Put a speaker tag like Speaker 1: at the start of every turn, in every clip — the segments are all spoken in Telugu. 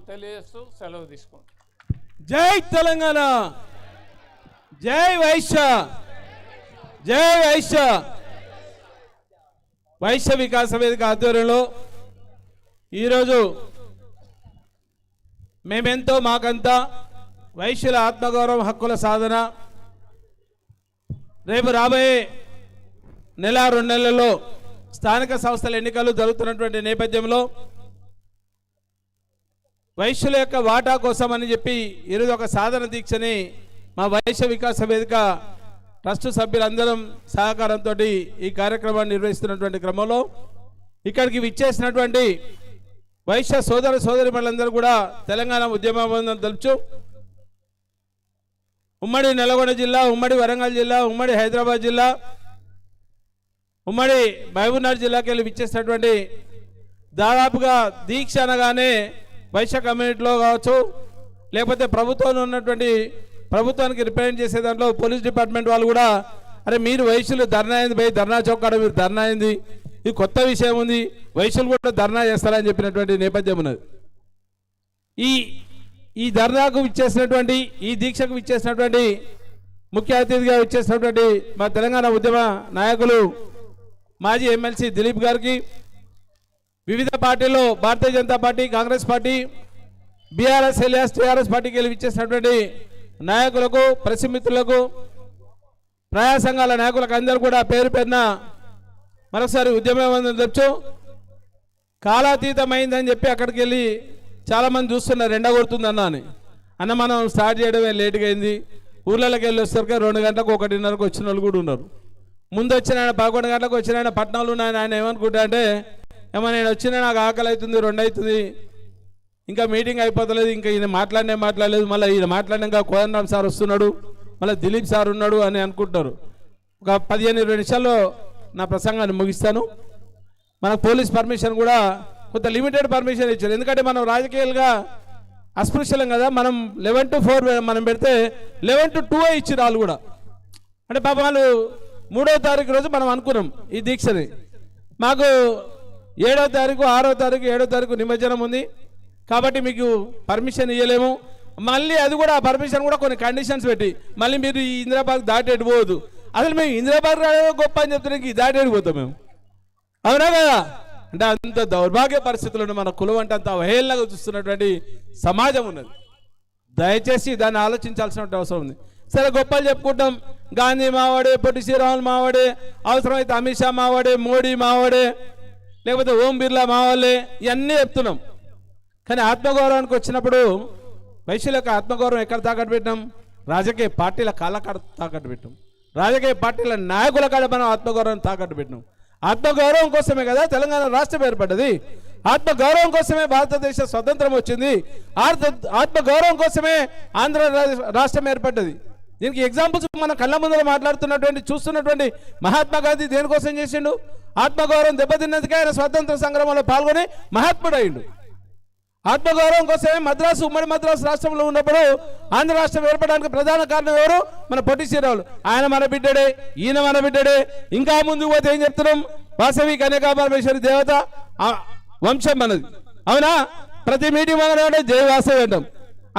Speaker 1: తెలియజేస్తూ సెలవు తీసుకుంటాం.
Speaker 2: జై తెలంగాణ, జై వైశ్య, జై వైశ్య. వైశ్య వికాస వేదిక ఆధ్వర్యంలో ఈరోజు మేమెంతో మాకంతా వైశ్యుల ఆత్మగౌరవం హక్కుల సాధన రేపు రాబోయే నెల 2 నెలల్లో స్థానిక సంస్థల ఎన్నికలు జరుగుతున్నటువంటి నేపథ్యంలో వైశ్యుల యొక్క వాటా కోసం అని చెప్పి ఈరోజు ఒక సాధన దీక్షని మా వైశ్య వికాస వేదిక ట్రస్ట్ సభ్యులందరం సహకారంతో ఈ కార్యక్రమాన్ని నిర్వహిస్తున్నటువంటి క్రమంలో ఇక్కడికి విచ్చేసినటువంటి వైశ్య సోదర సోదరిమణులందరూ కూడా తెలంగాణ ఉద్యమం తెలుపు ఉమ్మడి నల్గొండ జిల్లా, ఉమ్మడి వరంగల్ జిల్లా, ఉమ్మడి హైదరాబాద్ జిల్లా, ఉమ్మడి మహబూబ్నగర్ జిల్లాకి వెళ్ళి విచ్చేసినటువంటి దాదాపుగా దీక్ష అనగానే వైశ్య కమ్యూనిటీలో కావచ్చు, లేకపోతే ప్రభుత్వంలో ఉన్నటువంటి ప్రభుత్వానికి రిప్రజెంట్ చేసే దాంట్లో పోలీస్ డిపార్ట్మెంట్ వాళ్ళు కూడా అరే మీరు వైశ్యులు ధర్నా అయింది పోయి ధర్నా చౌకాడ మీరు ధర్నా అయింది, ఇది కొత్త విషయం ఉంది, వైశ్యులు కూడా ధర్నా చేస్తారని చెప్పినటువంటి నేపథ్యం ఉన్నది. ఈ ధర్నాకు విచ్చేసినటువంటి ఈ దీక్షకు విచ్చేసినటువంటి ముఖ్య అతిథిగా విచ్చేసినటువంటి మా తెలంగాణ ఉద్యమ నాయకులు మాజీ ఎమ్మెల్సీ దిలీప్ గారికి, వివిధ పార్టీల్లో Bharatiya Janata party, Congress party, BRS alias TRS పార్టీకి వెళ్ళి విచ్చేసినటువంటి నాయకులకు, ప్రెస్ మిత్రులకు, ప్రజా సంఘాల నాయకులకు అందరూ కూడా పేరు పేరున మరొకసారి ఉద్యమం తెచ్చు. కాలాతీతమైందని చెప్పి అక్కడికి వెళ్ళి చాలామంది చూస్తున్నారు ఎండగొడుతుందన్న అని. అన్న మనం స్టార్ట్ చేయడమే లేట్గా అయింది, ఊర్లలోకి వెళ్ళి వచ్చేసరికి 2 గంటలకు 1:30కు వచ్చిన వాళ్ళు కూడా ఉన్నారు. ముందు వచ్చిన ఆయన 11 గంటలకు వచ్చిన ఆయన పట్టణంలో ఉన్నాయని ఆయన ఏమనుకుంటా అంటే ఏమో నేను వచ్చినా నాకు ఆకలి అవుతుంది, 2 అవుతుంది, ఇంకా మీటింగ్ అయిపోతలేదు, ఇంకా ఈయన మాట్లాడలేదు, మళ్ళీ ఈయన మాట్లాడినాక కోదండరామ్ సార్ వస్తున్నాడు, మళ్ళీ దిలీప్ సార్ ఉన్నాడు అని అనుకుంటారు. ఒక 15-20 నిమిషాల్లో నా ప్రసంగాన్ని ముగిస్తాను. మనకు పోలీస్ పర్మిషన్ కూడా కొంత లిమిటెడ్ పర్మిషన్ ఇచ్చారు, ఎందుకంటే మనం రాజకీయాలుగా అస్పృశ్యలం కదా. మనం 11 to 4 మనం పెడితే 11 to 2 ఇచ్చారు వాళ్ళు కూడా. అంటే పాప వాళ్ళు 3వ తారీఖు రోజు మనం అనుకున్నాం ఈ దీక్షని, మాకు 7వ తారీఖు, 6వ తారీఖు, 7వ తారీఖు నిమజ్జనం ఉంది కాబట్టి మీకు పర్మిషన్ ఇవ్వలేము. మళ్ళీ అది కూడా ఆ పర్మిషన్ కూడా కొన్ని కండిషన్స్ పెట్టి మళ్ళీ మీరు ఈ ఇందిరాబాద్ దాటి ఎడిపోవద్దు. అసలు మేము ఇందిరాబాద్ గొప్ప అని చెప్తున్నాం, ఈ దాటి ఎడిపోతాం మేము, అవునా కదా? అంటే అంత దౌర్భాగ్య పరిస్థితులను మన కులం అంటే అంత అవహేళనగా చూస్తున్నటువంటి సమాజం ఉన్నది. దయచేసి దాన్ని ఆలోచించాల్సిన అవసరం ఉంది. సరే గొప్పలు చెప్పుకుంటాం, గాంధీ మావాడే, పొట్టి శ్రీరాములు మావాడే, అవసరమైతే అమిత్ షా మావాడే, మోడీ మావాడే, లేకపోతే ఓం బిర్లా మావాళ్ళే, ఇవన్నీ చెప్తున్నాం. కానీ ఆత్మగౌరవానికి వచ్చినప్పుడు వైశ్యుల యొక్క ఆత్మగౌరవం ఎక్కడ తాకట్టు పెట్టాం? రాజకీయ పార్టీల కాళ్ళ కాడ తాకట్టు పెట్టాం, రాజకీయ పార్టీల నాయకుల కాడ మనం ఆత్మగౌరవం తాకట్టు పెట్టినాం. ఆత్మగౌరవం కోసమే కదా తెలంగాణ రాష్ట్రం ఏర్పడ్డది, ఆత్మగౌరవం కోసమే భారతదేశ స్వతంత్రం వచ్చింది, ఆత్మగౌరవం కోసమే ఆంధ్ర రాష్ట్రం ఏర్పడ్డది. దీనికి ఎగ్జాంపుల్స్ మన కళ్ళ ముందర మాట్లాడుతున్నటువంటి చూస్తున్నటువంటి మహాత్మా గాంధీ దేనికోసం చేసిండు? ఆత్మగౌరవం దెబ్బతిన్నందుకే ఆయన స్వాతంత్ర సంగ్రామంలో పాల్గొని మహాత్ముడు అయిండు. ఆత్మగౌరవం కోసమే ఉమ్మడి మద్రాసు రాష్ట్రంలో ఉన్నప్పుడు ఆంధ్ర రాష్ట్రం ఏర్పడడానికి ప్రధాన కారణం ఎవరు? మన పొట్టి శ్రీరాములు. ఆయన మన బిడ్డడే, ఈయన మన బిడ్డడే. ఇంకా ముందుకు పోతే ఏం చెప్తున్నాం? వాసవి కన్యకాపరమేశ్వరి దేవత వంశం మనది, అవునా? ప్రతి మీటింగ్ అంటే జై వాసవి అంటాం.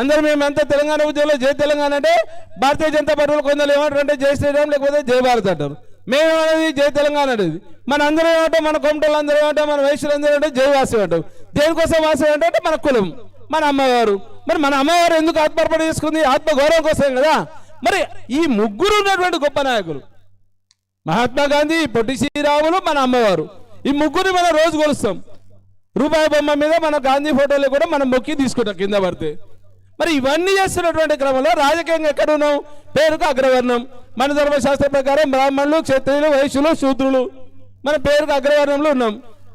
Speaker 2: అందరూ మేమంతా తెలంగాణ ఉద్యమంలో జై తెలంగాణ అంటే భారతీయ జనతా పార్టీలో కొందరు ఏమంటారు అంటే జై శ్రీరామ్ లేకపోతే జై భారత్ అంటారు. మేమేమనేది జై తెలంగాణ అనేది. మన అందరూ ఏమంటాం, మన కొమటోళ్ళు అందరూ ఏమంటాం, మన వైశ్యులు అందరూ అంటే జై వాసవి అంటాం. దేనికోసం వాసవి అంటే మన కులం, మన అమ్మవారు. మరి మన అమ్మవారు ఎందుకు ఆత్మర్పణ చేసుకుంది? ఆత్మగౌరవం కోసం కదా. మరి ఈ ముగ్గురు ఉన్నటువంటి గొప్ప నాయకులు మహాత్మా గాంధీ, పొట్టి శ్రీరాములు, మన అమ్మవారు, ఈ ముగ్గురిని మనం రోజు కొలుస్తాం. రూపాయి బొమ్మ మీద మన గాంధీ ఫోటోలు కూడా మనం మొక్కి తీసుకుంటాం కింద పడితే. మరి ఇవన్నీ చేస్తున్నటువంటి క్రమంలో రాజకీయంగా ఎక్కడున్నాం? పేరుకు అగ్రవర్ణం. మన ధర్మశాస్త్ర ప్రకారం బ్రాహ్మణులు, క్షత్రియులు, వైశ్యులు, శూద్రులు మన పేరుకు అగ్రవర్ణంలో ఉన్నాం.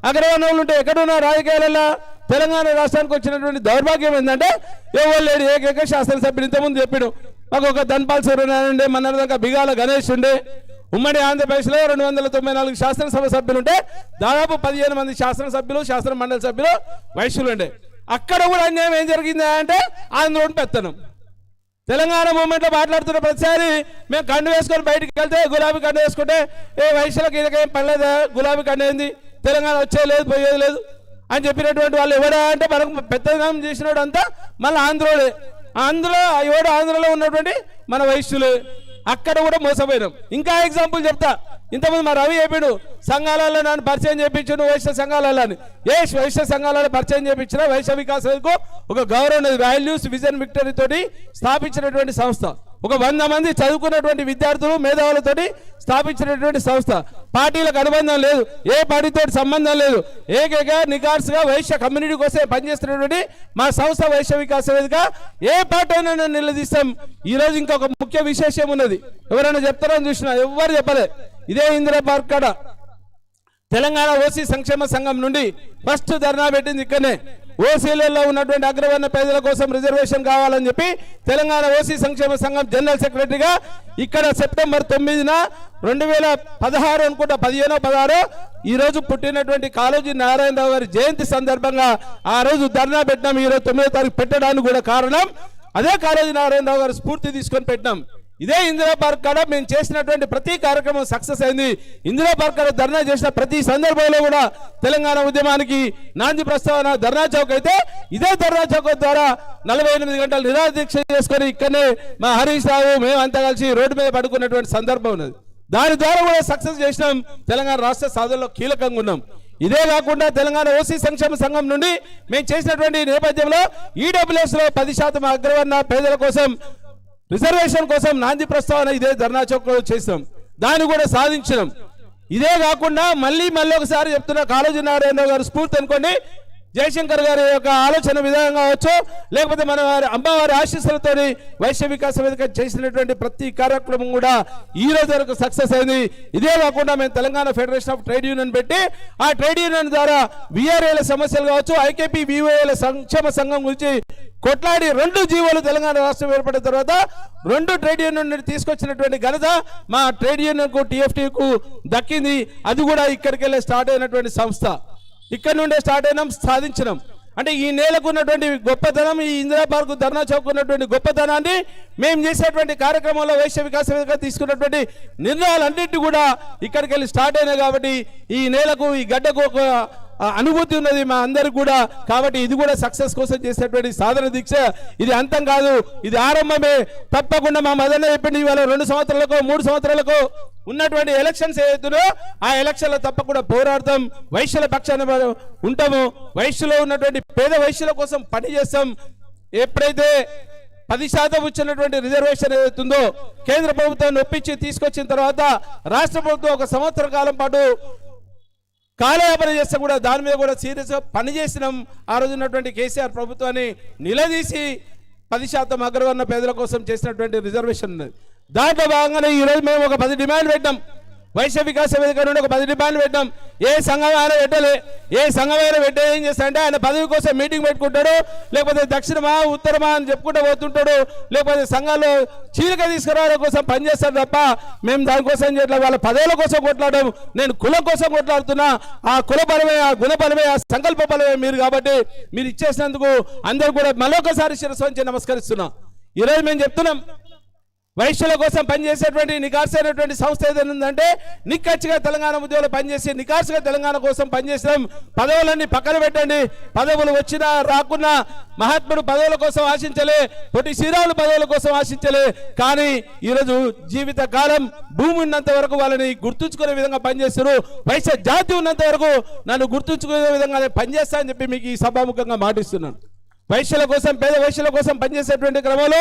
Speaker 2: అగ్రవర్ణంలో ఉంటే ఎక్కడున్నా రాజకీయాలలో తెలంగాణ రాష్ట్రానికి వచ్చినటువంటి దౌర్భాగ్యం ఏంటంటే ఎవరు లేడు. ఏకైక శాసనసభ్యులు ఇంతకుముందు చెప్పాడు, మాకు ఒక ధన్పాల్ సూర్యనారాయణ ఉండే, మన దాకా బిగాల గణేష్ ఉండే. ఉమ్మడి ఆంధ్రప్రదేశ్లో 294 శాసనసభ సభ్యులు ఉంటే దాదాపు 15 మంది శాసనసభ్యులు, శాసన మండలి సభ్యులు వైశ్యులు ఉండే. అక్కడ కూడా అన్యాయం ఏం జరిగింది అంటే ఆంధ్రోని పెత్తనం. తెలంగాణ మూమెంట్లో మాట్లాడుతున్న ప్రతిసారి మేము కండు వేసుకొని బయటికి వెళ్తే గులాబీ కండు వేసుకుంటే ఏ వైశ్యులకు ఇదకేం పర్లేదా, గులాబీ కండు ఏంది, తెలంగాణ వచ్చేది లేదు పోయేది లేదు. అని చెప్పినటువంటి వాళ్ళు ఎవడా అంటే మనకు పెద్దదనం చేసినోడు అంతా మళ్ళీ ఆంధ్రోడే. ఆంధ్రలో ఉన్నటువంటి మన వైశ్యులే. అక్కడ కూడా మోసపోయినాం. ఇంకా ఎగ్జాంపుల్ చెప్తా. ఇంతకుముందు మా రవి చెప్పాడు సంఘాలలో నన్ను పరిచయం చేయించాను వైశ్య సంఘాలని. వైశ్య సంఘాలలో పరిచయం చేయించిన వైశ్య వికాసకు ఒక గౌరవం వాల్యూస్ విజన్ విక్టరీ తోటి స్థాపించినటువంటి సంస్థ. ఒక 100 మంది చదువుకున్నటువంటి విద్యార్థులు మేధావులతోటి స్థాపించినటువంటి సంస్థ. పార్టీలకు అనుబంధం లేదు, ఏ పార్టీతో సంబంధం లేదు. ఏకైక నికార్స్గా వైశ్య కమ్యూనిటీ కోసం పనిచేస్తున్నటువంటి మా సంస్థ వైశ్య వికాస వేదిక. ఏ పార్టీ అయినా నిలదీస్తాం. ఈరోజు ఇంకొక ముఖ్య విశేషం ఉన్నది. ఎవరైనా చెప్తారని చూసినా ఎవరు చెప్పలే. ఇదే ఇందిరా పార్క్ కాడ తెలంగాణ ఓసీ సంక్షేమ సంఘం నుండి ఫస్ట్ ధర్నా పెట్టింది ఇక్కడనే. ఓసీలలో ఉన్నటువంటి అగ్రవర్ణ పేదల కోసం రిజర్వేషన్ కావాలని చెప్పి తెలంగాణ ఓసీ సంక్షేమ సంఘం జనరల్ సెక్రటరీగా ఇక్కడ సెప్టెంబర్ 9న 2016 అనుకుంటా 15-16 ఈ రోజు పుట్టినటువంటి కాళోజీ నారాయణరావు గారి జయంతి సందర్భంగా ఆ రోజు ధర్నా పెట్టినాం. ఈరోజు 9వ తారీఖు పెట్టడానికి కూడా కారణం అదే కాళోజీ నారాయణరావు గారు స్ఫూర్తి తీసుకొని పెట్టినాం. ఇదే ఇందిరా పార్క్ కాడ మేము చేసినటువంటి ప్రతి కార్యక్రమం సక్సెస్ అయింది. ఇందిరా పార్క్ కాడ ధర్నా చేసిన ప్రతి సందర్భంలో కూడా తెలంగాణ ఉద్యమానికి నాంది ప్రస్తావన ధర్నా చౌక్ అయితే ఇదే ధర్నా చౌక్ ద్వారా 48 గంటలు నిరాదీక్ష చేసుకొని ఇక్కడనే మా హరీష్ రావు మేమంతా కలిసి రోడ్డు మీద పడుకున్నటువంటి సందర్భం ఉన్నది. దాని ద్వారా కూడా సక్సెస్ చేసినాం. తెలంగాణ రాష్ట్ర సాధనలో కీలకంగా ఉన్నాం. ఇదే కాకుండా తెలంగాణ ఓసీ సంక్షేమ సంఘం నుండి మేము చేసినటువంటి నేపథ్యంలో ఈడబ్ల్యూఎస్లో 10% అగ్రవర్ణ పేదల కోసం రిజర్వేషన్ కోసం నాంది ప్రస్తావన ఇదే ధర్నా చౌక్లో చేసాం. దాన్ని కూడా సాధించినాం. ఇదే కాకుండా మళ్ళీ ఒకసారి చెప్తున్నా, కాళోజీ నారాయణరావు గారు స్ఫూర్తి అనుకోండి. జయశంకర్ గారి యొక్క ఆలోచన విధానం కావచ్చు, లేకపోతే మన అమ్మవారి ఆశీస్సులతో వైశ్య వికాస వేదిక చేసినటువంటి ప్రతి కార్యక్రమం కూడా ఈ రోజు వరకు సక్సెస్ అయింది. ఇదే కాకుండా మేము Telangana federation of trade union పెట్టి ఆ ట్రేడ్ యూనియన్ ద్వారా విఆర్ఏల సమస్యలు కావచ్చు, ఐకేపీ విఓఏల సంక్షేమ సంఘం గురించి కొట్లాడి 2 జీవోలు తెలంగాణ రాష్ట్రం ఏర్పడిన తర్వాత 2 ట్రేడ్ యూనియన్ తీసుకొచ్చినటువంటి ఘనత మా ట్రేడ్ యూనియన్ కు టీఎఫ్టీకు దక్కింది. అది కూడా ఇక్కడికి వెళ్ళి స్టార్ట్ అయినటువంటి సంస్థ. ఇక్కడ నుండే స్టార్ట్ అయినాం, సాధించినాం. అంటే ఈ నేలకు ఉన్నటువంటి గొప్పతనం, ఈ ఇందిరా పార్క్ ధర్నా చౌక్ ఉన్నటువంటి గొప్పతనాన్ని మేము చేసేటువంటి కార్యక్రమంలో వైశ్య వికాస వేదిక తీసుకున్నటువంటి నిర్ణయాలన్నింటి కూడా ఇక్కడికి వెళ్ళి స్టార్ట్ అయినాయి. కాబట్టి ఈ నేలకు ఈ గడ్డకు ఒక అనుభూతి ఉన్నది మా అందరికి కూడా. కాబట్టి ఇది కూడా సక్సెస్ కోసం చేసేటువంటి సాధన దీక్ష. ఇది అంతం కాదు, ఇది ఆరంభమే. తప్పకుండా మా మదన్న చెప్పింది ఇవాళ 2 సంవత్సరాలకు 3 సంవత్సరాలకు ఉన్నటువంటి ఎలక్షన్స్ ఏదైతుందో ఆ ఎలక్షన్లో తప్పకుండా పోరాడతాం. వైశ్యుల పక్షాన ఉంటాము. వైశ్యులో ఉన్నటువంటి పేద వైశ్యుల కోసం పనిచేస్తాం. ఎప్పుడైతే 10% వచ్చినటువంటి రిజర్వేషన్ ఏదైతుందో కేంద్ర ప్రభుత్వాన్ని ఒప్పించి తీసుకొచ్చిన తర్వాత రాష్ట్ర ప్రభుత్వం 1 సంవత్సర కాలం పాటు కాలయాపన చేస్తే కూడా దాని మీద కూడా సీరియస్గా పనిచేసినాం. ఆ రోజు ఉన్నటువంటి కేసీఆర్ ప్రభుత్వాన్ని నిలదీసి 10% అగ్రవర్ణ పేదల కోసం చేసినటువంటి రిజర్వేషన్ ఉన్నది. దాంట్లో భాగంగానే ఈరోజు మేము ఒక 10 డిమాండ్లు పెట్టాం. వైశ్య వికాస వేదిక నుండి ఒక 10 డిమాండ్లు పెట్టాం. ఏ సంఘం అయినా పెట్టలే. ఏ సంఘమైనా పెట్టే ఏం చేస్తాడంటే ఆయన పదవి కోసం మీటింగ్ పెట్టుకుంటాడు, లేకపోతే దక్షిణమా ఉత్తరమా అని చెప్పుకుంటూ పోతుంటాడు, లేకపోతే సంఘాల్లో చీలిక తీసుకురావడం కోసం పనిచేస్తాడు తప్ప మేము దానికోసం చేయట్లేదు. వాళ్ళ పదవుల కోసం కొట్లాడడం. నేను కులం కోసం కొట్లాడుతున్నా. ఆ కుల బలమే, ఆ గుణ బలమే, ఆ సంకల్ప బలమే మీరు. కాబట్టి మీరు ఇచ్చేసినందుకు అందరూ కూడా మరొకసారి శిరస్సు వంచి నమస్కరిస్తున్నా. ఈరోజు మేము చెప్తున్నాం, వైశ్యుల కోసం పనిచేసేటువంటి నికార్సైనటువంటి సంస్థ ఏదైనా ఉందంటే నిక్కచ్చిగా తెలంగాణ ఉద్యోగులు పనిచేసి నికార్సుగా తెలంగాణ కోసం పనిచేసాం. పదవులన్నీ పక్కన పెట్టండి. పదవులు వచ్చినా రాకున్నా మహాత్ముడు పదవుల కోసం ఆశించలే, పొట్టి శ్రీరాములు పదవుల కోసం ఆశించలే. కానీ ఈరోజు జీవిత కాలం భూమి ఉన్నంత వరకు వాళ్ళని గుర్తుంచుకునే విధంగా పనిచేస్తారు. వైశ్య జాతి ఉన్నంత వరకు నన్ను గుర్తుంచుకునే విధంగా పనిచేస్తా అని చెప్పి మీకు ఈ సభాముఖంగా మాటిస్తున్నాను. వైశ్యుల కోసం, పేద వైశ్యుల కోసం పనిచేసేటువంటి క్రమంలో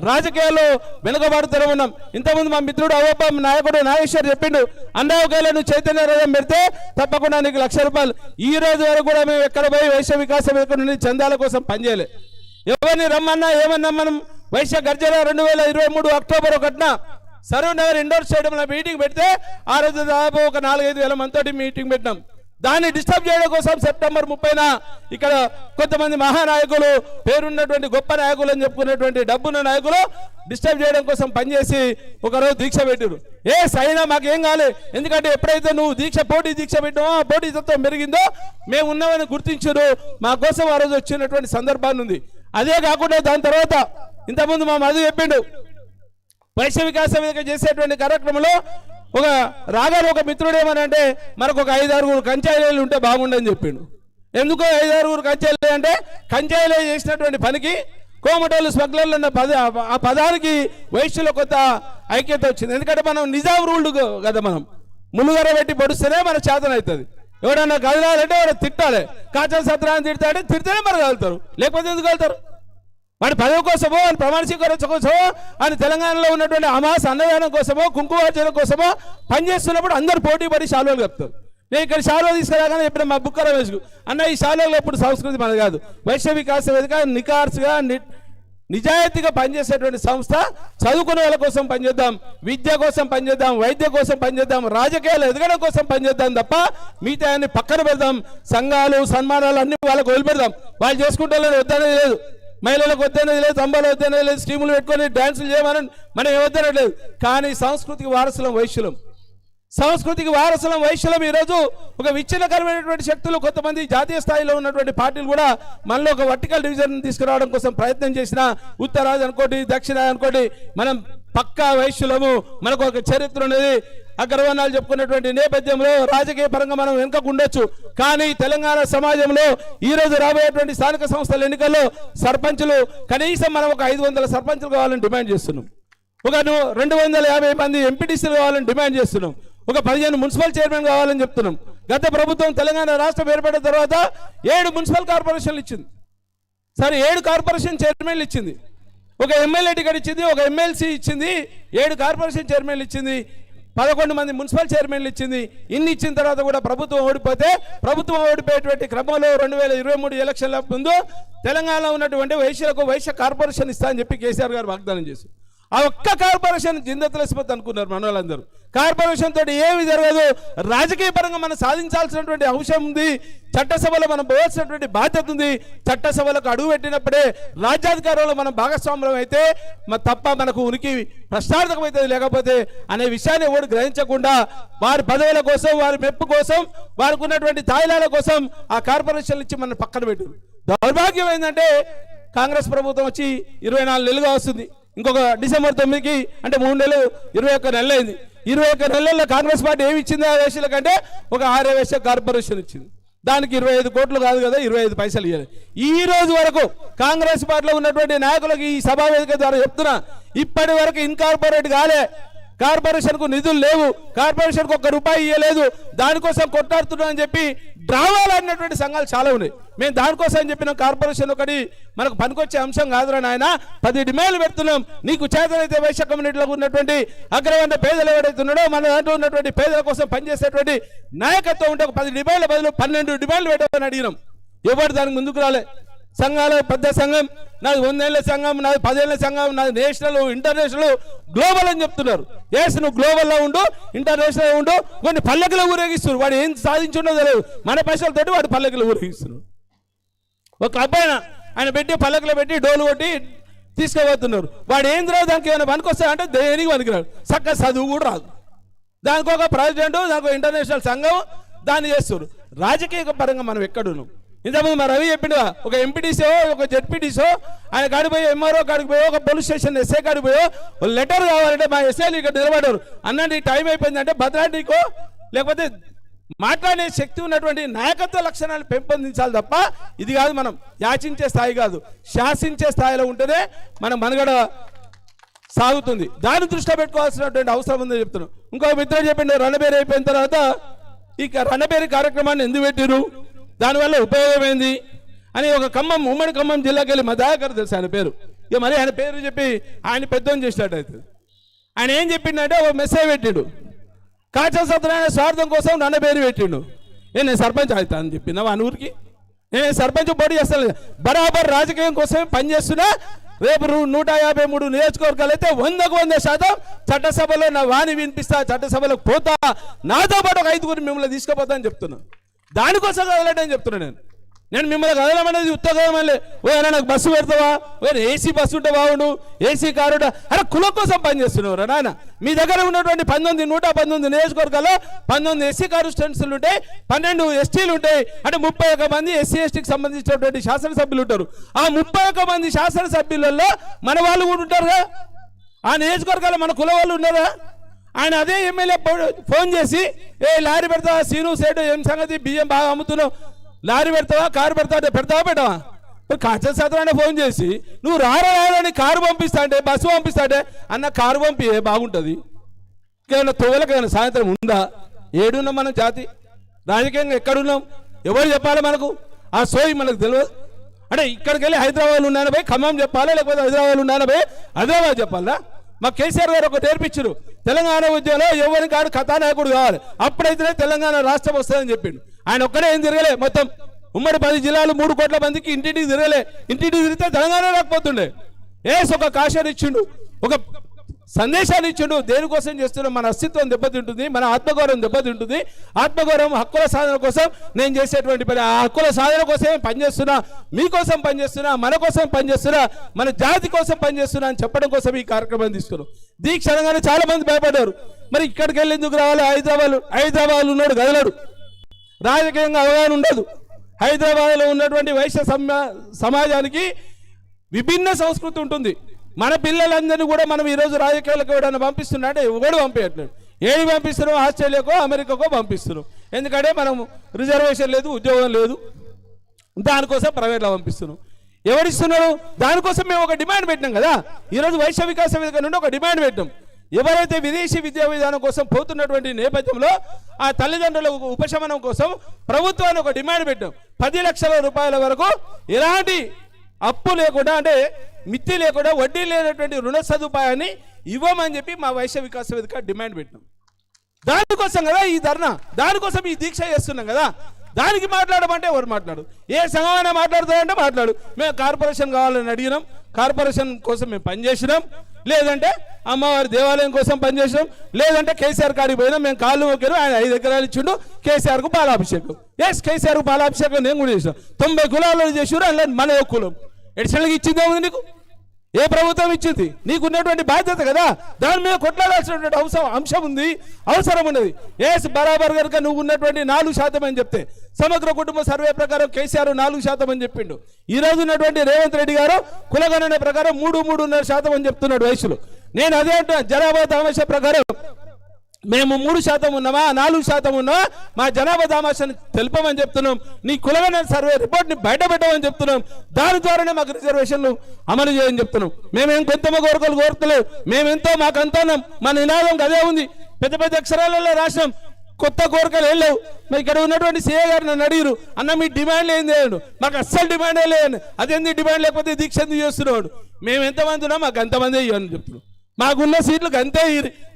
Speaker 2: రాజకీయాల్లో వెనుకబాటుతూ ఉన్నాం. ఇంతకుముందు మా మిత్రుడు అవప్ప నాయకుడు నాగేశ్వర్ చెప్పిండు, అన్నా ఒకవేళ నువ్వు చైతన్య రథం పెడితే తప్పకుండా నీకు ₹1,00,000. ఈ రోజు వరకు కూడా మేము ఎక్కడ పోయి వైశ్య వికాస వేదిక నుండి చందాల కోసం పనిచేయలే. ఎవరిని రమ్మన్నా ఏమన్నా మనం వైశ్య గర్జన 2023 అక్టోబర్ 1న సరూర్ నగర్ ఇండోర్ స్టేడియంలో మీటింగ్ పెడితే ఆ రోజు దాదాపు ఒక 4-5 వేల మందితోటి మీటింగ్ పెట్టినాం. దాన్ని డిస్టర్బ్ చేయడం కోసం సెప్టెంబర్ 30న ఇక్కడ కొంతమంది మహానాయకులు, పేరున్నటువంటి గొప్ప నాయకులు అని చెప్పుకున్నటువంటి డబ్బున్న నాయకులు డిస్టర్బ్ చేయడం కోసం పనిచేసి ఒకరోజు దీక్ష పెట్టారు. సైనా మాకేం కాలే, ఎందుకంటే ఎప్పుడైతే నువ్వు పోటీ దీక్ష పెట్టావో ఆ పోటీ తత్వం పెరిగిందో మేము ఉన్నామని గుర్తించారు. మా కోసం ఆ రోజు వచ్చినటువంటి సందర్భాన్ని ఉంది. అదే కాకుండా దాని తర్వాత ఇంతకుముందు మా మధు చెప్పిండు, వైశ్య వికాస వేదిక చేసేటువంటి కార్యక్రమంలో ఒక రాగారు ఒక మిత్రుడు ఏమనంటే మనకు ఒక 5-6 కంచాయిలు ఉంటే బాగుండని చెప్పిండు. ఎందుకో 5-6 కంచాయిలు అంటే కంచాయిలు చేసినటువంటి పనికి కోమటోళ్ళు స్మగ్లర్లు అన్న ఆ పదానికి వైశ్యుల కొత్త ఐక్యత వచ్చింది. ఎందుకంటే మనం నిజాం రూల్డ్ కదా, మనం ములుగర పెట్టి పొడిస్తేనే మన చేతన అవుతుంది. ఎవడన్నా కదలాలంటే ఎవరు తిట్టాలి, కాచల సత్రాన్ని తిడితేనే మరి కలుగుతారు, లేకపోతే ఎందుకు వెళ్తారు? వాడి పదవి కోసమో అని ప్రమాణ స్వీకారం కోసమో అని తెలంగాణలో ఉన్నటువంటి అమాస అన్నదానం కోసమో కుంకుమార్చన కోసమో పనిచేస్తున్నప్పుడు అందరు పోటీ పడి శాలువలు కప్తారు. నేను ఇక్కడ శాలువ తీసుకురాగానే చెప్పిన మా బుక్క రమేష్కు, అన్న ఈ శాలువలో ఎప్పుడు సంస్కృతి మనది కాదు, వైశ్య వికాస వేదిక నికార్సుగా నిజాయితీగా పనిచేసేటువంటి సంస్థ. చదువుకునే వాళ్ళ కోసం పనిచేద్దాం, విద్య కోసం పనిచేద్దాం, వైద్య కోసం పనిచేద్దాం, రాజకీయాలు ఎదగడం కోసం పనిచేద్దాం తప్ప మిగతా అన్ని పక్కన పెడదాం. సంఘాలు సన్మానాలు అన్ని వాళ్ళకు వదిలిపెడదాం. వాళ్ళు చేసుకుంటే వద్దనేది లేదు, మహిళలకు వద్దనేది లేదు, తంబాలు వద్దనేది లేదు, స్ట్రీములు పెట్టుకొని డ్యాన్సులు చేయమని మనం ఏమొద్దనేది లేదు. కానీ సంస్కృతికి వారసులం వైశ్యులం, సంస్కృతికి వారసులం వైశ్యులం. ఈరోజు ఒక విచ్ఛిన్నకరమైనటువంటి శక్తులు కొంతమంది జాతీయ స్థాయిలో ఉన్నటువంటి పార్టీలు కూడా మనలో ఒక వర్టికల్ డివిజన్ తీసుకురావడం కోసం ప్రయత్నం చేసిన, ఉత్తరాది అనుకోటి దక్షిణాది అనుకోటి, మనం పక్కా వైశ్యులము, మనకు ఒక చరిత్ర ఉన్నది, అగ్రవర్ణాలు చెప్పుకున్నటువంటి నేపథ్యంలో రాజకీయ పరంగా మనం వెనుకకు ఉండొచ్చు. కానీ తెలంగాణ సమాజంలో ఈరోజు రాబోయేటువంటి స్థానిక సంస్థల ఎన్నికల్లో సర్పంచులు కనీసం మనం ఒక 500 సర్పంచులు కావాలని డిమాండ్ చేస్తున్నాం, ఒక 250 మంది ఎంపీటీసీలు కావాలని డిమాండ్ చేస్తున్నాం, ఒక 15 మున్సిపల్ చైర్మన్ కావాలని చెప్తున్నాం. గత ప్రభుత్వం తెలంగాణ రాష్ట్రం ఏర్పడిన తర్వాత 7 మున్సిపల్ కార్పొరేషన్లు ఇచ్చింది. సరే 7 కార్పొరేషన్ చైర్మన్లు ఇచ్చింది, ఒక ఎమ్మెల్యే టికెట్ ఇచ్చింది, ఒక ఎమ్మెల్సీ ఇచ్చింది, 7 కార్పొరేషన్ చైర్మన్లు ఇచ్చింది, 11 మంది మున్సిపల్ చైర్మన్లు ఇచ్చింది. ఇన్ని ఇచ్చిన తర్వాత కూడా ప్రభుత్వం ఓడిపోతే, ప్రభుత్వం ఓడిపోయేటువంటి క్రమంలో 2023 ఎలక్షన్ల ముందు తెలంగాణలో ఉన్నటువంటి వైశ్యులకు వైశ్య కార్పొరేషన్ ఇస్తా అని చెప్పి కేసీఆర్ గారు వాగ్దానం చేశారు. ఆ ఒక్క కార్పొరేషన్ జిందతులసిపోతే అనుకున్నారు మన వాళ్ళందరూ. కార్పొరేషన్ తోటి ఏమి జరగదు, రాజకీయ పరంగా మనం సాధించాల్సినటువంటి అవసరం ఉంది, చట్టసభలో మనం పోవాల్సినటువంటి బాధ్యత ఉంది. చట్టసభలకు అడుగు పెట్టినప్పుడే రాజ్యాధికారంలో మనం భాగస్వామ్యం అయితే తప్ప మనకు ఉనికి ప్రశ్నార్థకమైతే లేకపోతే అనే విషయాన్ని ఎవరు గ్రహించకుండా వారి పదవుల కోసం, వారి మెప్పు కోసం, వారికి ఉన్నటువంటి తాయిలాల కోసం ఆ కార్పొరేషన్లు ఇచ్చి మనం పక్కన పెట్టారు. దౌర్భాగ్యం ఏంటంటే కాంగ్రెస్ ప్రభుత్వం వచ్చి 24 నెలలుగా వస్తుంది. ఇంకొక డిసెంబర్ 9కి అంటే 3 నెలలు 21 నెలలు అయింది. 21 నెలల్లో కాంగ్రెస్ పార్టీ ఏమి ఇచ్చింది ఆ వేషల కంటే ఒక 6 వేష కార్పొరేషన్ ఇచ్చింది. దానికి 25 కోట్లు కాదు కదా, 25 పైసలు ఇవ్వాలి. ఈ రోజు వరకు కాంగ్రెస్ పార్టీలో ఉన్నటువంటి నాయకులకు ఈ సభా వేదిక ద్వారా చెప్తున్నా, ఇప్పటి వరకు ఇన్కార్పొరేట్ కాలే, కార్పొరేషన్కు నిధులు లేవు, కార్పొరేషన్కు ₹1 ఇవ్వలేదు, దానికోసం కొట్లాడుతున్నా అని చెప్పి డ్రామాలు ఆడినటువంటి సంఘాలు చాలా ఉన్నాయి. మేము దానికోసం చెప్పిన కార్పొరేషన్ ఒకటి మనకు పనికొచ్చే అంశం కాదురా నాయన, 10 డిమాండ్లు పెడుతున్నాం. నీకు చేతనైతే వైశ్య కమ్యూనిటీలో ఉన్నటువంటి అగ్రవర్ణ పేదలు ఎవరైతే ఉన్నాడో మన దాంట్లో ఉన్నటువంటి పేదల కోసం పనిచేసేటువంటి నాయకత్వం ఉంటే ఒక 10 డిమాండ్ల బదులు 12 డిమాండ్లు పెట్టమని అడిగినాం. ఎవరు దానికి ముందుకు రాలే. సంఘాలు పెద్ద సంఘం, నాది 100 ఏళ్ల సంఘం, నాది 10 ఏళ్ల సంఘం, నాది నేషనల్, ఇంటర్నేషనల్, గ్లోబల్ అని చెప్తున్నారు. ఎస్, నువ్వు గ్లోబల్లో ఉండు, ఇంటర్నేషనల్ ఉండు, కొన్ని పల్లెకులు ఊరేగిస్తున్నారు. వాడు ఏం సాధించుండో తెలియదు, మన పైసలతోటి వాడు పల్లెకులు ఊరేగిస్తున్నారు. ఒక అబ్బాయి ఆయన పెట్టి పల్లెకులు పెట్టి డోలు కొట్టి తీసుకుపోతున్నారు. వాడు ఏం రాదు, దానికి ఏమైనా పనికొస్తా అంటే దేనికి పనికిరాడు, చక్కగా చదువు కూడా రాదు. దానికి ఒక ప్రెసిడెంట్, దానికి ఇంటర్నేషనల్ సంఘం, దాన్ని చేస్తారు. రాజకీయ పరంగా మనం ఎక్కడున్నాం? ఇంతకుముందు మా రవి చెప్పిండు, ఒక ఎంపీటీసో ఒక జెడ్పీటీసో ఆయన కాడికి పోయి, ఎంఆర్ఓ కాడికి పోయో, ఒక పోలీస్ స్టేషన్ ఎస్ఐ కాడికి పోయో లెటర్ కావాలంటే మా ఎస్ఐలు ఇక్కడ నిలబడ్డారు. అన్న టైం అయిపోయిందంటే భద్రాంటికో లేకపోతే మాట్లాడే శక్తి ఉన్నటువంటి నాయకత్వ లక్షణాలు పెంపొందించాలి తప్ప ఇది కాదు. మనం యాచించే స్థాయి కాదు, శాసించే స్థాయిలో ఉంటేనే మనం మనుగడ సాగుతుంది. దాన్ని దృష్టిలో పెట్టుకోవాల్సినటువంటి అవసరం ఉందని చెప్తున్నాం. ఇంకొక మిత్రుడు చెప్పిండు, రణబేరి అయిపోయిన తర్వాత ఇక రణబేరి కార్యక్రమాన్ని ఎందుకు పెట్టిరు, దానివల్ల ఉపయోగం ఏంది అని ఒక ఉమ్మడి ఖమ్మం జిల్లాకి వెళ్ళి మా దయాకర్ తెలుసు ఆయన పేరు. ఇక మరి ఆయన పేరు చెప్పి ఆయన పెద్దోని చేసినట్టు అవుతుంది. ఆయన ఏం చెప్పిండంటే ఒక మెసేజ్ పెట్టిండు, కాచల సత్యనారాయణ స్వార్థం కోసం నన్ను పేరు పెట్టిండు. నేను సర్పంచ్ అవుతా అని చెప్పిన వాని ఊరికి, నేను సర్పంచ్ పోటీ చేస్తాను, బరాబర్ రాజకీయం కోసమే పనిచేస్తున్నా. రేపు 153 నియోజకవర్గాలు అయితే 100% చట్టసభలో నా వాణి వినిపిస్తా, చట్టసభలోకి పోతా, నాతో పాటు ఒక 5గురు మిమ్మల్ని తీసుకుపోతా అని చెప్తున్నా. దానికోసం కదలటని చెప్తున్నా. నేను మిమ్మల్ని కదలమనేది ఉత్తగమలే. ఓనా నాకు బస్సు పెడతావా, ఏసీ బస్సు ఉంటే బాగుండు, ఏసీ కారు అరే కులం కోసం పనిచేస్తున్నారు నాయన. మీ దగ్గర ఉన్నటువంటి 119 నియోజకవర్గాల్లో 19 ఎస్సీ కారు స్టెన్సులు ఉంటాయి, 12 ఎస్టీలు ఉంటాయి. అంటే 31 మంది ఎస్సీ ఎస్టీకి సంబంధించినటువంటి శాసనసభ్యులు ఉంటారు. ఆ 31 మంది శాసనసభ్యులలో మన వాళ్ళు కూడా ఉంటారుగా. ఆ నియోజకవర్గాల్లో మన కుల వాళ్ళు ఉన్నారా? ఆయన అదే ఎమ్మెల్యే ఫోన్ చేసి, ఏ లారీ పెడతా సీను సేటు ఏం సంగతి, బియ్యం బాగా అమ్ముతున్నావు, లారీ పెడతావా, కారు పెడతావా, పెట్టవా? కాచల సత్రాన్ని ఫోన్ చేసి నువ్వు రాని కారు పంపిస్తా అంటే, బస్సు పంపిస్తా అంటే, అన్న కారు పంపి బాగుంటుంది. ఇంకేమైనా తోవలకైనా సాయంత్రం ఉందా? ఏడున్నాం మనం జాతి రాజకీయంగా? ఎక్కడున్నాం? ఎవరు చెప్పాలి మనకు? ఆ సోయి మనకు తెలియదు. అంటే ఇక్కడికి వెళ్ళి హైదరాబాద్లో ఉన్నాను పోయి ఖమ్మం చెప్పాలి, లేకపోతే హైదరాబాద్లో ఉన్నాను పోయి హైదరాబాద్ చెప్పాలా? మా కేసీఆర్ గారు ఒక నేర్పించారు, తెలంగాణ ఉద్యమంలో ఎవరిని కాదు కథానాయకుడు కావాలి, అప్పుడైతేనే తెలంగాణ రాష్ట్రం వస్తుందని చెప్పిండు. ఆయన ఒక్కడే ఏం తిరగలే, మొత్తం ఉమ్మడి 10 జిల్లాలు 3 కోట్ల మందికి ఇంటింటికి తిరగలే. ఇంటింటికి తిరిగితే తెలంగాణ రాకపోతుండే. ఒక కాషాన్ని ఇచ్చిండు, ఒక సందేశాన్ని ఇచ్చిండు. దేనికోసం చేస్తున్నాం? మన అస్తిత్వం దెబ్బతింటుంది, మన ఆత్మగౌరవం దెబ్బతింటుంది. ఆత్మగౌరవం, హక్కుల సాధన కోసం నేను చేసేటువంటి పని. ఆ హక్కుల సాధన కోసమే పనిచేస్తున్నా, మీకోసం పనిచేస్తున్నా, మన కోసం పనిచేస్తున్నా, మన జాతి కోసం పనిచేస్తున్నా అని చెప్పడం కోసం ఈ కార్యక్రమం తీసుకున్నాం. దీక్షణంగానే చాలా మంది భయపడ్డారు. మరి ఇక్కడికి వెళ్ళి ఎందుకు రావాలి? హైదరాబాద్ ఉన్నాడు కదలడు, రాజకీయంగా అవగాహన ఉండదు. హైదరాబాద్లో ఉన్నటువంటి వైశ్య సమాజానికి విభిన్న సంస్కృతి ఉంటుంది. మన పిల్లలందరినీ కూడా మనం ఈరోజు రాజకీయాలకు ఎవడన్నా పంపిస్తున్నా అంటే ఎవడు పంపించట్లేదు. ఏది పంపిస్తున్నాం? ఆస్ట్రేలియాకో అమెరికాకో పంపిస్తున్నాం. ఎందుకంటే మనం రిజర్వేషన్ లేదు, ఉద్యోగం లేదు, దానికోసం ప్రైవేట్లో పంపిస్తున్నాం. ఎవరిస్తున్నారు? దానికోసం మేము ఒక డిమాండ్ పెట్టినాం కదా. ఈరోజు వైశ్య వికాస వేదిక నుండి ఒక డిమాండ్ పెట్టాం. ఎవరైతే విదేశీ విద్యా విధానం కోసం పోతున్నటువంటి నేపథ్యంలో ఆ తల్లిదండ్రుల ఉపశమనం కోసం ప్రభుత్వాన్ని ఒక డిమాండ్ పెట్టాం. 10 లక్షల రూపాయల వరకు ఎలాంటి అప్పు లేకుండా, అంటే మిత్తి లేకుండా, వడ్డీ లేనటువంటి రుణ సదుపాయాన్ని ఇవ్వమని చెప్పి మా వైశ్య వికాస వేదిక డిమాండ్ పెట్టినాం. దానికోసం కదా ఈ ధర్నా, దానికోసం ఈ దీక్ష చేస్తున్నాం కదా. దానికి మాట్లాడమంటే ఎవరు మాట్లాడు? ఏ సంఘమైనా మాట్లాడుతారంటే మాట్లాడు. మేము కార్పొరేషన్ కావాలని అడిగినాం, కార్పొరేషన్ కోసం మేము పనిచేసినాం. లేదంటే అమ్మవారి దేవాలయం కోసం పనిచేసినాం. లేదంటే కేసీఆర్ కాడికి పోయినాం, మేము కాళ్ళు మొక్కారు, ఆయన 5 ఎకరాలు ఇచ్చిండు. కేసీఆర్కు పాలాభిషేకం. కేసీఆర్కు పాలాభిషేకం నేను కూడా చేసినాం. 90 కులాలు చేసారు, అందులో మన కులం ఎడిషనల్గా ఇచ్చిందేముంది నీకు? ఏ ప్రభుత్వం ఇచ్చింది? నీకున్నటువంటి బాధ్యత కదా, దాని మీద కొట్లాడాల్సినటువంటి అంశం ఉంది, అవసరం ఉన్నది. బరాబర్ కనుక నువ్వు ఉన్నటువంటి 4% అని చెప్తే, సమగ్ర కుటుంబ సర్వే ప్రకారం కేసీఆర్ 4% అని చెప్పిండు. ఈ రోజు ఉన్నటువంటి రేవంత్ రెడ్డి గారు కులగణన ప్రకారం 3.5% అని చెప్తున్నాడు వయసులో. నేను అదే అంటున్నా, జనాభా దామాషా ప్రకారం మేము 3% ఉన్నామా, 4% ఉన్నామా, మా జనాభా దామాషాన్ని తెలుపమని చెప్తున్నాం. నీ కులగణన సర్వే రిపోర్ట్ని బయట పెట్టమని చెప్తున్నాం. దాని ద్వారానే మాకు రిజర్వేషన్లు అమలు చేయని చెప్తున్నాం. మేమేం కొంతమ కోరికలు కోరుతలేవు, మేమెంతో మాకంతా మా నినాదం అదే ఉంది. పెద్ద పెద్ద అక్షరాలలో రాసినాం, కొత్త కోరికలు ఏం లేవు. మరి ఇక్కడ ఉన్నటువంటి సీఏ గారు నన్ను అడిగారు, అన్న మీ డిమాండ్లు ఏంది అన్నాడు. మాకు అస్సలు డిమాండే లేదండి. అదేంది డిమాండ్ లేకపోతే దీక్ష ఎందుకు చేస్తున్నాడు? మేము ఎంతమంది ఉన్నా మాకు అంతమంది ఇవ్వని చెప్తున్నాం. మాకున్న సీట్లకు అంతే.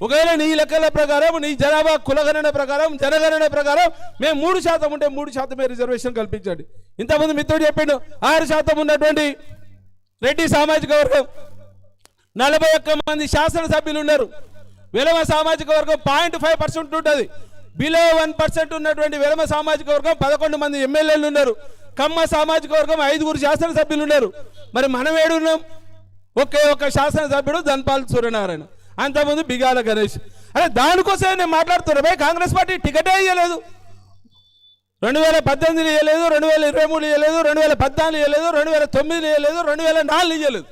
Speaker 2: ఒకవేళ నీ లెక్కల ప్రకారం, నీ జనాభా కులగణన ప్రకారం, జనగణన ప్రకారం మేము 3% ఉంటే 3% రిజర్వేషన్ కల్పించండి. ఇంతకుముందు మిత్రుడు చెప్పిండు 6% ఉన్నటువంటి రెడ్డి సామాజిక వర్గం 41 మంది శాసనసభ్యులు ఉన్నారు. వెలమ సామాజిక వర్గం 0.5% ఉంటుంది. బిలో 1% ఉన్నటువంటి వెలమ సామాజిక వర్గం 11 మంది ఎమ్మెల్యేలు ఉన్నారు. కమ్మ సామాజిక వర్గం 5 శాసనసభ్యులు ఉన్నారు. మరి మనం ఏడున్నాం? ఒక్క శాసనసభ్యుడు ధన్పాల్ సూర్యనారాయణ, అంతకుముందు బిగాల గణేష్. అరే దానికోసమే నేను మాట్లాడుతున్నా. కాంగ్రెస్ పార్టీ టికెటే ఇవ్వలేదు, 2018 ఇవ్వలేదు, 2023 ఇవ్వలేదు, 2014 ఇవ్వలేదు, 2009 ఇవ్వలేదు, 2004 ఇవ్వలేదు.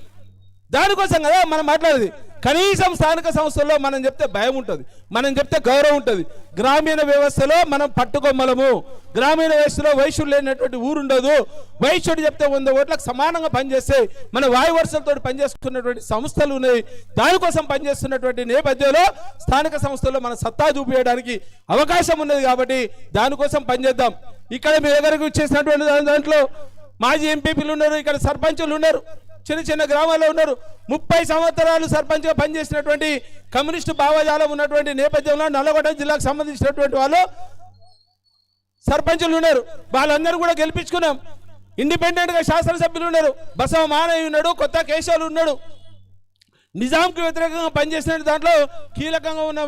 Speaker 2: దానికోసం కదా మనం మాట్లాడేది. కనీసం స్థానిక సంస్థల్లో మనం చెప్తే భయం ఉంటుంది, మనం చెప్తే గౌరవం ఉంటుంది. గ్రామీణ వ్యవస్థలో మనం పట్టుకొమ్మలము. గ్రామీణ వ్యవస్థలో వైశ్యుడు లేనటువంటి ఊరుండదు. వైశ్యుడు చెప్తే 100 ఓట్లకు సమానంగా పనిచేస్తే మన వాయువర్షంతో పనిచేస్తున్నటువంటి సంస్థలు ఉన్నాయి. దానికోసం పనిచేస్తున్నటువంటి నేపథ్యంలో స్థానిక సంస్థల్లో మన సత్తా చూపించడానికి అవకాశం ఉన్నది. కాబట్టి దానికోసం పనిచేద్దాం. ఇక్కడ మీ దగ్గరకు వచ్చేసినటువంటి దాంట్లో మాజీ ఎంపీపీలు ఉన్నారు, ఇక్కడ సర్పంచులు ఉన్నారు, చిన్న చిన్న గ్రామాల్లో ఉన్నారు. 30 సంవత్సరాలు సర్పంచ్గా పనిచేసినటువంటి కమ్యూనిస్టు భావజాలం ఉన్నటువంటి నేపథ్యంలో నల్లగొండ జిల్లాకు సంబంధించినటువంటి వాళ్ళు సర్పంచులు ఉన్నారు. వాళ్ళందరూ కూడా గెలిపించుకున్నాం. ఇండిపెండెంట్గా శాసనసభ్యులు ఉన్నారు. బసవ మానయ్య ఉన్నాడు, కొత్త కేశవులు ఉన్నాడు. నిజాంకి వ్యతిరేకంగా పనిచేసిన దాంట్లో కీలకంగా ఉన్న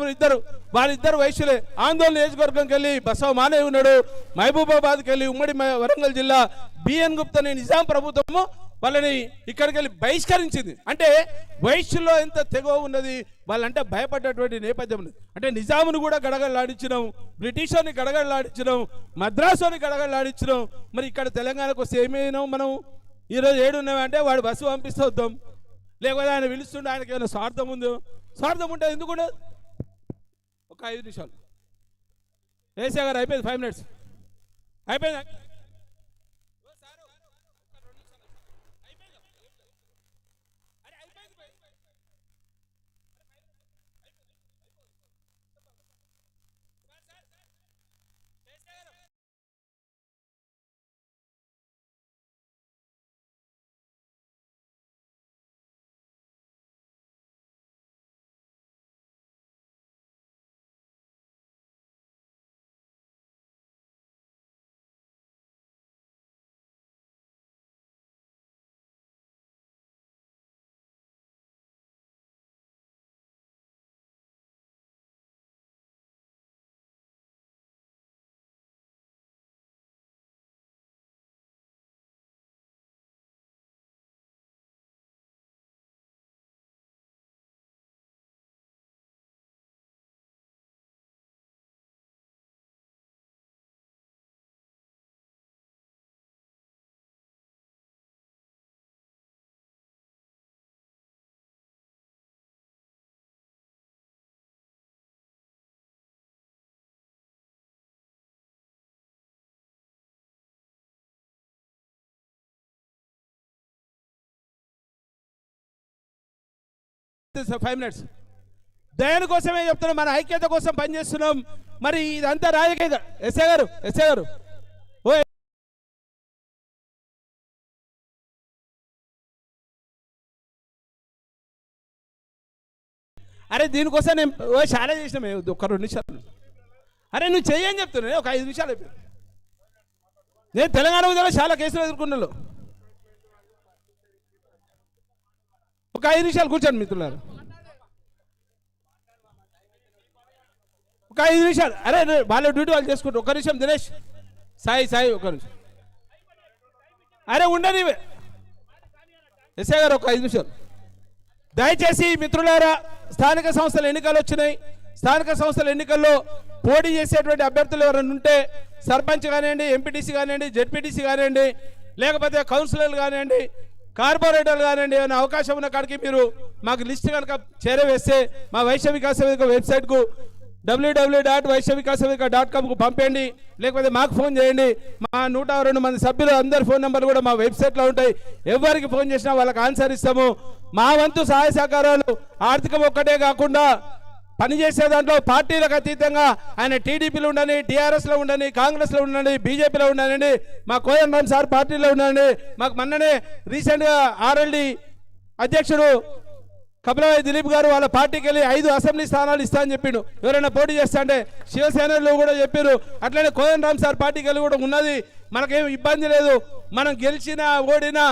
Speaker 2: వాళ్ళిద్దరు వైశ్యులే. ఆందోళన నియోజకవర్గంకి వెళ్ళి బసవ మానయ్య ఉన్నాడు. మహబూబాబాద్కి వెళ్ళి ఉమ్మడి వరంగల్ జిల్లా బిఎన్ గుప్తాని నిజాం ప్రభుత్వము వాళ్ళని ఇక్కడికి వెళ్ళి బహిష్కరించింది. అంటే వైశ్యుల్లో ఎంత తెగవ ఉన్నది, వాళ్ళంటే భయపడ్డటువంటి నేపథ్యం ఉన్నది. అంటే నిజామును కూడా గడగడలాడించినాం, బ్రిటిషర్ని గడగడలాడించినాం, మద్రాసుని గడగడలాడించినాం. మరి ఇక్కడ తెలంగాణకు వస్తే ఏమైనా మనం ఈరోజు ఏడున్నామంటే వాడు బస్సు పంపిస్తూ వద్దాం, లేకపోతే ఆయన పిలుస్తుండే ఆయనకి ఏమైనా స్వార్థం ఉందో. స్వార్థం ఉంటే ఎందుకు ఉండదు? ఒక 5 నిమిషాలు ఏసీ గారు అయిపోయింది, 5 minutes అయిపోయింది. అయిపోతుంది సార్ 5 minutes. దేనికోసమే చెప్తున్నాం, మన ఐక్యత కోసం పనిచేస్తున్నాం. మరి ఇదంతా రాజకీయ. ఎస్ఐ గారు ఓ అరే దీనికోసం నేను చాలా చేసినాం, ఒక 2 నిమిషాలు. అరే నువ్వు చెయ్యని చెప్తున్నా, ఒక 5 నిమిషాలు అయిపోయింది. నేను తెలంగాణ ఉద్యమంలో చాలా కేసులు ఎదుర్కొన్నాను. ఒక 5 నిమిషాలు కూర్చోండి మిత్రులారు, ఒక 5 నిమిషాలు. అరే వాళ్ళ డ్యూటీ వాళ్ళు చేసుకుంటారు. 1 నిమిషం దినేష్, సాయి 1 నిమిషం. అరే ఉండని ఎస్ఐ గారు, ఒక 5 నిమిషాలు దయచేసి. మిత్రులారా, స్థానిక సంస్థల ఎన్నికలు వచ్చినాయి. స్థానిక సంస్థల ఎన్నికల్లో పోటీ చేసేటువంటి అభ్యర్థులు ఎవరైనా ఉంటే, సర్పంచ్ కానివ్వండి, ఎంపీటీసీ కానివ్వండి, జెడ్పీటీసీ కానివ్వండి, లేకపోతే కౌన్సిలర్లు కానివ్వండి, కార్పొరేటర్లు కానివ్వండి, ఏమైనా అవకాశం ఉన్న కాడికి మీరు మాకు లిస్ట్ కనుక చేరవేస్తే మా వైశ్య వికాస వేదిక వెబ్సైట్కు www.vaishyavikasavika.com పంపండి, లేకపోతే మాకు ఫోన్ చేయండి. మా 102 మంది సభ్యులు అందరి ఫోన్ నెంబర్లు కూడా మా వెబ్సైట్లో ఉంటాయి. ఎవరికి ఫోన్ చేసినా వాళ్ళకి ఆన్సర్ ఇస్తాము. మా వంతు సహాయ సహకారాలు ఆర్థికం ఒక్కటే కాకుండా పనిచేసే దాంట్లో పార్టీలకు అతీతంగా ఆయన టీడీపీలో ఉండని, టీఆర్ఎస్లో ఉండని, కాంగ్రెస్లో ఉండండి, బీజేపీలో ఉండనండి, మా కోదండరామ్ సార్ పార్టీలో ఉండండి. మాకు మొన్ననే రీసెంట్గా ఆర్ఎల్డి అధ్యక్షుడు కపిలవాయి దిలీప్ గారు వాళ్ళ పార్టీకి వెళ్ళి 5 అసెంబ్లీ స్థానాలు ఇస్తా అని చెప్పిండు. ఎవరైనా పోటీ చేస్తా అంటే శివసేనలో కూడా చెప్పారు. అట్లనే కోదండరామ్ సార్ పార్టీకి వెళ్ళి కూడా ఉన్నది. మనకేం ఇబ్బంది లేదు. మనం గెలిచినా ఓడినా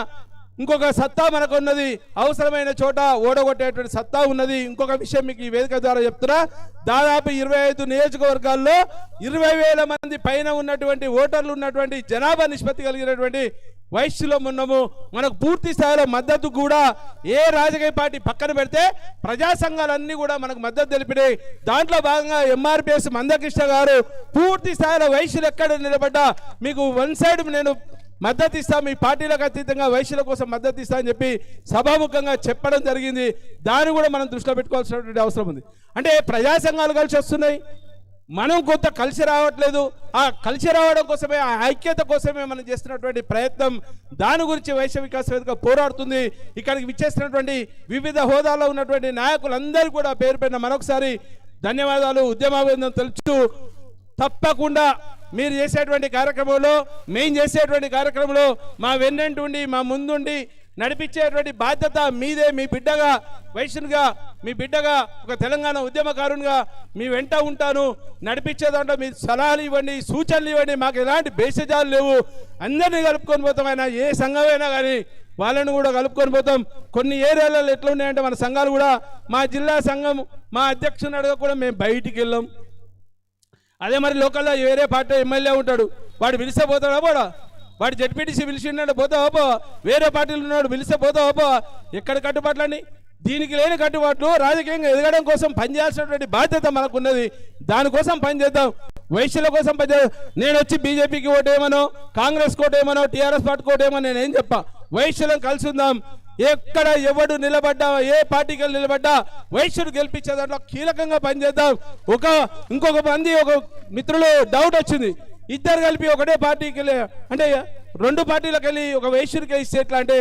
Speaker 2: ఇంకొక సత్తా మనకు ఉన్నది. అవసరమైన చోట ఓడగొట్టేటువంటి సత్తా ఉన్నది. ఇంకొక విషయం మీకు ఈ వేదిక ద్వారా చెప్తున్నా, దాదాపు 25 నియోజకవర్గాల్లో 20,000 మంది పైన ఉన్నటువంటి ఓటర్లు ఉన్నటువంటి జనాభా నిష్పత్తి కలిగినటువంటి వైశ్యులో ఉన్నాము. మనకు పూర్తి స్థాయిలో మద్దతు కూడా ఏ రాజకీయ పార్టీ పక్కన పెడితే ప్రజా సంఘాలన్నీ కూడా మనకు మద్దతు తెలిపినాయి. దాంట్లో భాగంగా ఎంఆర్పిఎస్ మందకృష్ణ గారు పూర్తి స్థాయిలో వైశ్యులు ఎక్కడ నిలబడ్డా మీకు 1 సైడ్ నేను మద్దతు ఇస్తా, మీ పార్టీలకు అతీతంగా వైశ్యుల కోసం మద్దతు ఇస్తా అని చెప్పి సభాముఖంగా చెప్పడం జరిగింది. దాన్ని కూడా మనం దృష్టిలో పెట్టుకోవాల్సినటువంటి అవసరం ఉంది. అంటే ప్రజా సంఘాలు కలిసి వస్తున్నాయి, మనం కొంత కలిసి రావట్లేదు. ఆ కలిసి రావడం కోసమే, ఆ ఐక్యత కోసమే మనం చేస్తున్నటువంటి ప్రయత్నం. దాని గురించి వైశ్య వికాస వేదిక పోరాడుతుంది. ఇక్కడికి విచ్చేస్తున్నటువంటి వివిధ హోదాలో ఉన్నటువంటి నాయకులందరూ కూడా పేరు పైన మరొకసారి ధన్యవాదాలు, ఉద్యమాభివందనం తెలుపుతూ తప్పకుండా మీరు చేసేటువంటి కార్యక్రమంలో, మేము చేసేటువంటి కార్యక్రమంలో మా వెన్నంటుండి మా ముందుండి నడిపించేటువంటి బాధ్యత మీదే. మీ బిడ్డగా, వైశ్యునిగా, మీ బిడ్డగా, ఒక తెలంగాణ ఉద్యమకారునిగా మీ వెంట ఉంటాను. నడిపించే దాంట్లో మీ సలహాలు ఇవ్వండి, సూచనలు ఇవ్వండి. మాకు ఎలాంటి భేషజాలు లేవు. అందరినీ కలుపుకొని పోతాం. అయినా ఏ సంఘమైనా కానీ వాళ్ళని కూడా కలుపుకొని పోతాం. కొన్ని ఏరియాలలో ఎట్లా ఉన్నాయంటే మన సంఘాలు కూడా, మా జిల్లా సంఘం మా అధ్యక్షుని అడగ కూడా మేము బయటికి వెళ్ళాం. అదే మరి లోకల్లో వేరే పార్టీ ఎమ్మెల్యే ఉంటాడు, వాడు పిలిస్తే పోతాడా పోడా? వాడు జెడ్పీటీసీ పిలిచిన్నాడు పోతావా పో, వేరే పార్టీలు ఉన్నాడు పిలిస్తే పోతావా పో. ఎక్కడ కట్టుబాట్లని? దీనికి లేని కట్టుబాట్లు. రాజకీయంగా ఎదగడం కోసం పనిచేయాల్సినటువంటి బాధ్యత మనకున్నది. దానికోసం పనిచేద్దాం, వైశ్యుల కోసం పనిచేద్దాం. నేను వచ్చి బీజేపీకి ఓటేమనో, కాంగ్రెస్ కోటేమనో, టీఆర్ఎస్ పార్టీ కోటేమో నేనేం చెప్పా. వైశ్యులను కలిసి ఉందాం. ఎక్కడ ఎవడు నిలబడ్డా, ఏ పార్టీకి నిలబడ్డా వైశ్యుడు గెలిపించే దాంట్లో కీలకంగా పనిచేద్దాం. ఇంకొక మంది ఒక మిత్రులు డౌట్ వచ్చింది, ఇద్దరు కలిపి ఒకటే పార్టీకి వెళ్ళి అంటే 2 పార్టీలకు వెళ్ళి ఒక వైశ్యుడికి ఇస్తే ఎట్లా అంటే,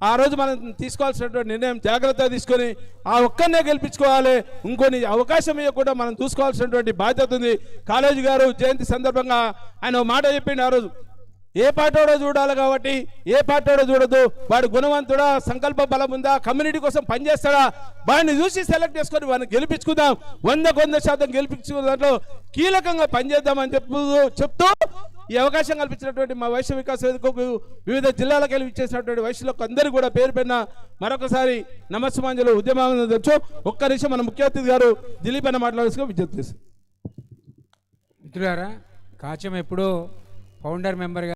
Speaker 2: ఆ రోజు మనం తీసుకోవాల్సినటువంటి నిర్ణయం జాగ్రత్తగా తీసుకొని ఆ ఒక్కరినే గెలిపించుకోవాలి. ఇంకొన్ని అవకాశం ఇవ్వకుండా మనం చూసుకోవాల్సినటువంటి బాధ్యత ఉంది. కాళోజీ గారు జయంతి సందర్భంగా ఆయన మాట చెప్పిండు ఆ రోజు, ఏ పార్టీడో చూడాలి కాబట్టి ఏ పార్టీడో చూడదు. వాడు గుణవంతుడా, సంకల్ప బలం ఉందా, కమ్యూనిటీ కోసం పనిచేస్తాడా, వాడిని చూసి సెలెక్ట్ చేసుకొని వాడిని గెలిపించుకుందాం. 100% గెలిపించుకున్న దాంట్లో కీలకంగా పనిచేద్దామని చెప్తూ ఈ అవకాశం కల్పించినటువంటి మా వైశ్య వికాస వేదికకు వివిధ జిల్లాలకు వెళ్ళి ఇచ్చేసినటువంటి వైశ్యులకు అందరికీ కూడా పేరు పైన మరొకసారి నమస్సుమాంజలు, ఉద్యమాలను తెచ్చు. ఒక్క నిమిషం మన ముఖ్య అతిథి గారు దిలీప్ అన్న మాట్లాడాల్సిన విజ్ఞప్తి చేస్తారు.
Speaker 3: మిత్రులారా, కాచం ఎప్పుడో ఫౌండర్ మెంబర్గా